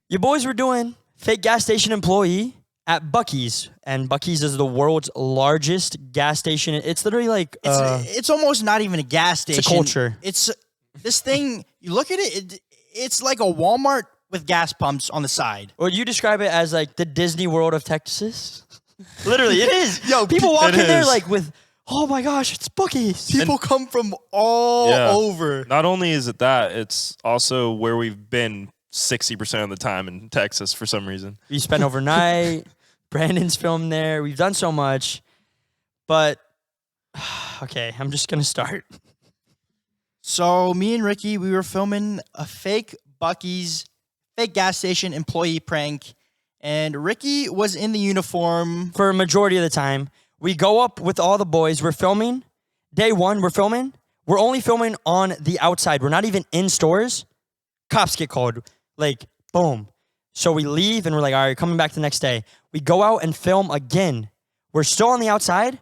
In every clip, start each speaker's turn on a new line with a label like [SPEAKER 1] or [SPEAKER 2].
[SPEAKER 1] Your boys were doing fake gas station employee at Buc-ee's, and Buc-ee's is the world's largest gas station. It's literally like
[SPEAKER 2] it's almost not even a gas station.
[SPEAKER 1] It's a culture.
[SPEAKER 2] It's this thing. You look at it. It's like a Walmart with gas pumps on the side.
[SPEAKER 1] Would you describe it as like the Disney World of Texas? Literally, it is.
[SPEAKER 2] Yo,
[SPEAKER 1] people walk in there like with, oh my gosh, it's Buc-ee's.
[SPEAKER 2] People come from all over.
[SPEAKER 3] Not only is it that, it's also where we've been 60% of the time in Texas for some reason.
[SPEAKER 1] We spent overnight. Brandon's filmed there. We've done so much. But, okay, I'm just going to start.
[SPEAKER 2] So me and Ricky, we were filming a fake Buc-ee's, fake gas station employee prank. And Ricky was in the uniform.
[SPEAKER 1] For a majority of the time. We go up with all the boys. We're filming. Day one, we're filming. We're only filming on the outside. We're not even in stores. Cops get called. Like, boom. So we leave and we're like, all right, coming back the next day. We go out and film again. We're still on the outside.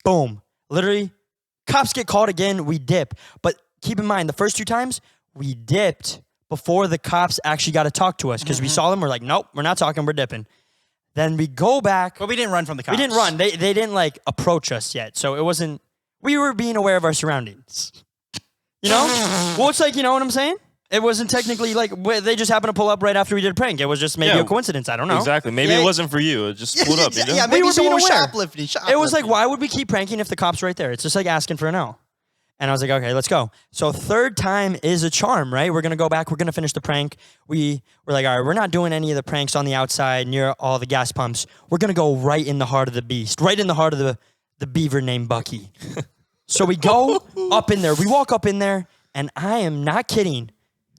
[SPEAKER 1] Boom. Literally, cops get called again. We dip. But keep in mind, the first 2 times, we dipped before the cops actually got to talk to us because we saw them. We're like, nope, we're not talking. We're dipping. Then we go back.
[SPEAKER 2] But we didn't run from the cops.
[SPEAKER 1] We didn't run. They didn't, like, approach us yet. So it wasn't, we were being aware of our surroundings. You know? Well, it's like, you know what I'm saying? It wasn't technically like they just happened to pull up right after we did a prank. It was just maybe a coincidence. I don't know.
[SPEAKER 3] Exactly. Maybe it wasn't for you. It just pulled up. You know?
[SPEAKER 2] Yeah, maybe
[SPEAKER 1] we were
[SPEAKER 2] someone
[SPEAKER 1] being
[SPEAKER 2] was
[SPEAKER 1] aware.
[SPEAKER 2] shoplifting.
[SPEAKER 1] It was like, why would we keep pranking if the cops are right there? It's just like asking for an L. And I was like, okay, let's go. So 3rd time is a charm, right? We're going to go back. We're going to finish the prank. We're like, all right, we're not doing any of the pranks on the outside near all the gas pumps. We're going to go right in the heart of the beast, right in the heart of the beaver named Buc-ee. So we go up in there. We walk up in there, and I am not kidding.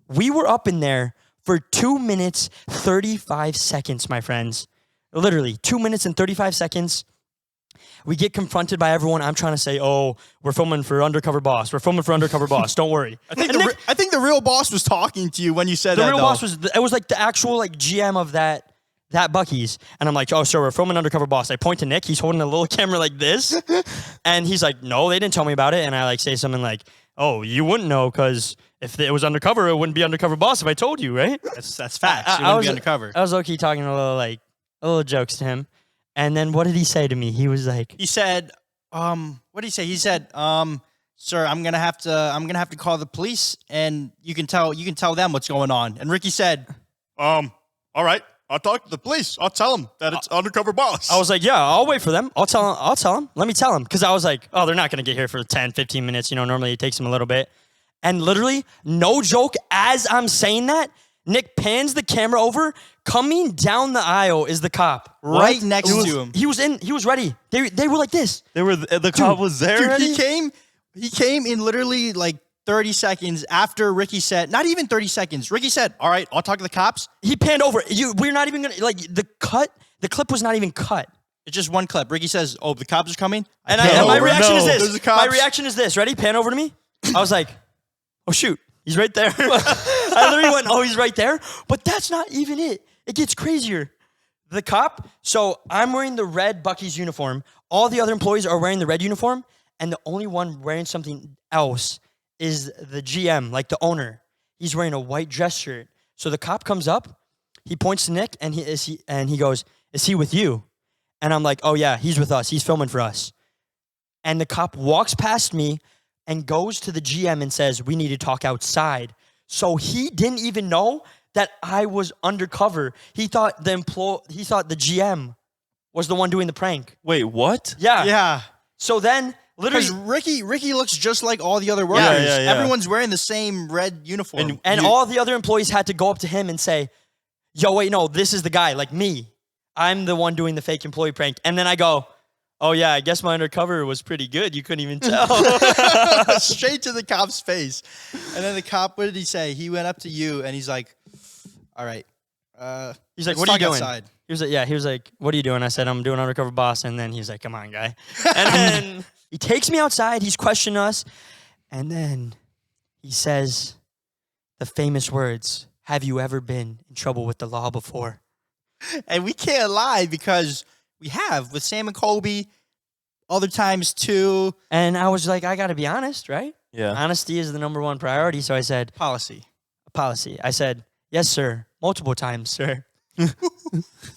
[SPEAKER 1] We were up in there for 2 minutes, 35 seconds, my friends. Literally, 2 minutes and 35 seconds. We get confronted by everyone. I'm trying to say, oh, we're filming for Undercover Boss. We're filming for Undercover Boss. Don't worry.
[SPEAKER 2] I think the real boss was talking to you when you said
[SPEAKER 1] that,
[SPEAKER 2] that,
[SPEAKER 1] the real boss was like the actual like GM of that Buc-ee's. And I'm like, oh, sir, we're filming Undercover Boss. I point to Nick. He's holding a little camera like this. And he's like, no, they didn't tell me about it. And I like say something like, oh, you wouldn't know because if it was undercover, it wouldn't be Undercover Boss if I told you, right?
[SPEAKER 2] That's facts. It wouldn't be undercover.
[SPEAKER 1] I was low-key talking a little jokes to him. And then what did he say to me? He was like,
[SPEAKER 2] he said, what did he say? He said, sir, I'm gonna have to call the police and you can tell them what's going on. And Ricky said,
[SPEAKER 4] all right, I'll talk to the police. I'll tell them that it's Undercover Boss.
[SPEAKER 1] I was like, yeah, I'll wait for them. I'll tell them. Let me tell them. Because I was like, oh, they're not going to get here for 10, 15 minutes. You know, normally it takes them a little bit. And literally, no joke, as I'm saying that, Nick pans the camera over. Coming down the aisle is the cop.
[SPEAKER 2] Right next to him.
[SPEAKER 1] He was ready. They were like this.
[SPEAKER 3] The cop was there
[SPEAKER 2] Dude,
[SPEAKER 3] already?
[SPEAKER 2] he came in literally like 30 seconds after Ricky said, not even 30 seconds. Ricky said, all right, I'll talk to the cops.
[SPEAKER 1] He panned over. We're not even going to, like, the clip was not even cut.
[SPEAKER 2] It's just one clip. Ricky says, oh, the cops are coming?
[SPEAKER 1] And my reaction is
[SPEAKER 2] There's
[SPEAKER 1] this.
[SPEAKER 2] the cops.
[SPEAKER 1] My reaction is this. Ready? Pan over to me. I was like, oh, shoot. He's right there. I literally went, oh, he's right there. But that's not even it. It gets crazier. The cop, so I'm wearing the red Buc-ee's uniform. All the other employees are wearing the red uniform. And the only one wearing something else is the GM, like the owner. He's wearing a white dress shirt. So the cop comes up. He points to Nick, and he goes, is he with you? And I'm like, oh, yeah, he's with us. He's filming for us. And the cop walks past me and goes to the GM and says, we need to talk outside. So he didn't even know that I was undercover. He thought the GM was the one doing the prank.
[SPEAKER 3] Wait, what?
[SPEAKER 1] Yeah.
[SPEAKER 2] Yeah.
[SPEAKER 1] So then, literally,
[SPEAKER 2] because Ricky looks just like all the other workers.
[SPEAKER 3] Yeah.
[SPEAKER 2] Everyone's wearing the same red uniform.
[SPEAKER 1] and all the other employees had to go up to him and say, yo, wait, no, this is the guy, like me. I'm the one doing the fake employee prank. And then I go, oh, yeah, I guess my undercover was pretty good. You couldn't even tell.
[SPEAKER 2] Straight to the cop's face. And then the cop, what did he say? He went up to you and he's like, all right.
[SPEAKER 1] He's like,
[SPEAKER 2] let's
[SPEAKER 1] what are you
[SPEAKER 2] talk
[SPEAKER 1] doing?
[SPEAKER 2] outside.
[SPEAKER 1] He was like, what are you doing? I said, I'm doing Undercover Boss. And then he's like, come on, guy. And then he takes me outside. He's questioning us. And then he says the famous words, have you ever been in trouble with the law before?
[SPEAKER 2] And we can't lie because we have with Sam and Colby, other times too.
[SPEAKER 1] And I was like, I got to be honest, right?
[SPEAKER 3] Yeah.
[SPEAKER 1] Honesty is the #1 priority. So I said,
[SPEAKER 2] Policy.
[SPEAKER 1] I said, yes, sir. multiple times, sir.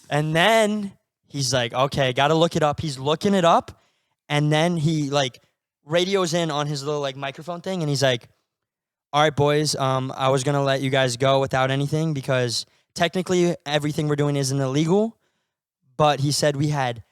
[SPEAKER 1] And then he's like, okay, got to look it up. He's looking it up. And then he like radios in on his little like microphone thing. And he's like, all right, boys, I was going to let you guys go without anything because technically everything we're doing isn't illegal. But he said we had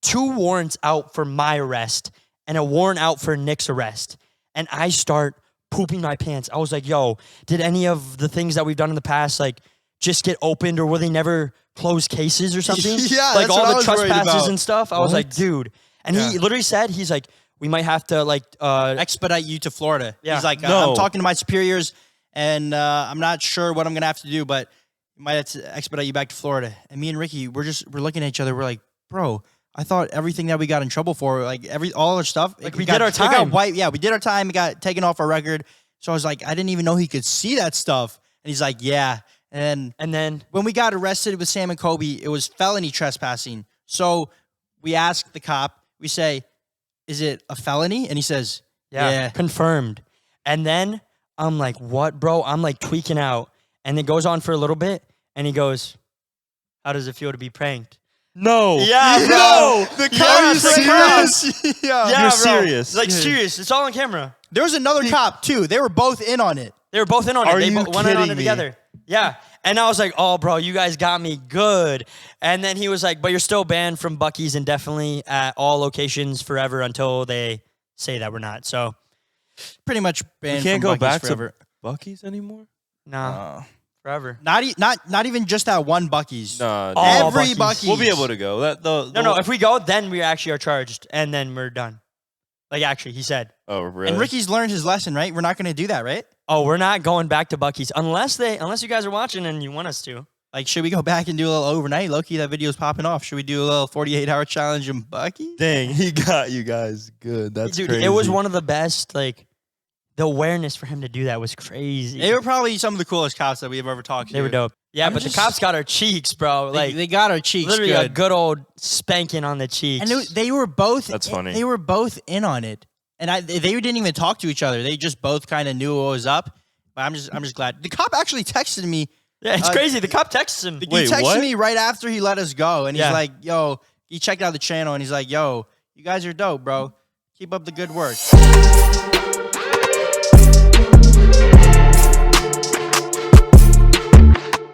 [SPEAKER 1] 2 warrants out for my arrest and a warrant out for Nick's arrest. And I start pooping my pants. I was like, yo, did any of the things that we've done in the past, like, just get opened, or will they never close cases or something?
[SPEAKER 2] Yeah,
[SPEAKER 1] like
[SPEAKER 2] that's what I
[SPEAKER 1] all the
[SPEAKER 2] was worried
[SPEAKER 1] trespasses
[SPEAKER 2] about.
[SPEAKER 1] and stuff. I was like, dude. And he literally said, he's like, we might have to like
[SPEAKER 2] expedite you to Florida.
[SPEAKER 1] Yeah.
[SPEAKER 2] He's like,
[SPEAKER 3] No.
[SPEAKER 2] I'm talking to my superiors, and I'm not sure what I'm gonna have to do, but we might have to expedite you back to Florida. And me and Ricky, we're looking at each other. We're like, bro, I thought everything that we got in trouble for, like all our stuff,
[SPEAKER 1] Like, we did our time.
[SPEAKER 2] It got wiped. Yeah, we did our time. It got taken off our record. So I was like, I didn't even know he could see that stuff. And he's like, yeah. And
[SPEAKER 1] then
[SPEAKER 2] when we got arrested with Sam and Kobe, it was felony trespassing. So we asked the cop, we say, is it a felony? And he says, yeah.
[SPEAKER 1] confirmed. And then I'm like, what, bro? I'm like tweaking out. And it goes on for a little bit. And he goes, how does it feel to be pranked?
[SPEAKER 3] No.
[SPEAKER 1] Yeah, bro.
[SPEAKER 2] No.
[SPEAKER 1] The
[SPEAKER 2] Yeah,
[SPEAKER 1] camera.
[SPEAKER 2] are you
[SPEAKER 3] serious?
[SPEAKER 2] Yeah.
[SPEAKER 1] Yeah,
[SPEAKER 3] You're
[SPEAKER 1] bro.
[SPEAKER 3] serious.
[SPEAKER 1] Like, serious. It's all on camera.
[SPEAKER 2] There was another cop, too. They were both in on it.
[SPEAKER 1] They were both in on it.
[SPEAKER 3] Are
[SPEAKER 1] They
[SPEAKER 3] you
[SPEAKER 1] went in on
[SPEAKER 3] kidding
[SPEAKER 1] it
[SPEAKER 3] me?
[SPEAKER 1] together. Yeah. And I was like, oh, bro, you guys got me good. And then he was like, but you're still banned from Buc-ee's indefinitely at all locations forever until they say that we're not. So,
[SPEAKER 2] Pretty much banned
[SPEAKER 3] You can't
[SPEAKER 2] from
[SPEAKER 3] go
[SPEAKER 2] Buc-ee's
[SPEAKER 3] back
[SPEAKER 2] forever.
[SPEAKER 3] to Buc-ee's anymore?
[SPEAKER 1] nah, forever.
[SPEAKER 2] Not even just that one Buc-ee's.
[SPEAKER 3] No.
[SPEAKER 1] All
[SPEAKER 2] Every
[SPEAKER 1] Buc-ee's.
[SPEAKER 2] Buc-ee's.
[SPEAKER 3] We'll be able to go.
[SPEAKER 1] No, if we go, then we actually are charged. And then we're done. Like, actually, he said.
[SPEAKER 3] Oh, really?
[SPEAKER 2] And Ricky's learned his lesson, right? We're not going to do that, right?
[SPEAKER 1] Oh, we're not going back to Buc-ee's unless you guys are watching and you want us to.
[SPEAKER 2] Like, should we go back and do a little overnight? Low-key, that video's popping off. Should we do a little 48-hour challenge in Buc-ee's?
[SPEAKER 3] Dang, he got you guys good. That's
[SPEAKER 1] Dude,
[SPEAKER 3] crazy.
[SPEAKER 1] it was one of the best, like, the awareness for him to do that was crazy.
[SPEAKER 2] They were probably some of the coolest cops that we've ever talked to.
[SPEAKER 1] They were dope. Yeah, but the cops got our cheeks, bro. Like,
[SPEAKER 2] They got our cheeks
[SPEAKER 1] literally a
[SPEAKER 2] good.
[SPEAKER 1] good old spanking on the cheeks.
[SPEAKER 2] And they were both.
[SPEAKER 3] That's funny.
[SPEAKER 2] They were both in on it, and they didn't even talk to each other. They just both kind of knew what was up. But I'm just glad the cop actually texted me.
[SPEAKER 1] Yeah, it's crazy. The cop texts him.
[SPEAKER 2] He
[SPEAKER 3] Wait,
[SPEAKER 2] texted
[SPEAKER 3] what?
[SPEAKER 2] me right after he let us go, and he's
[SPEAKER 1] Yeah.
[SPEAKER 2] like, "Yo," he checked out the channel, and he's like, "Yo, you guys are dope, bro. Keep up the good work."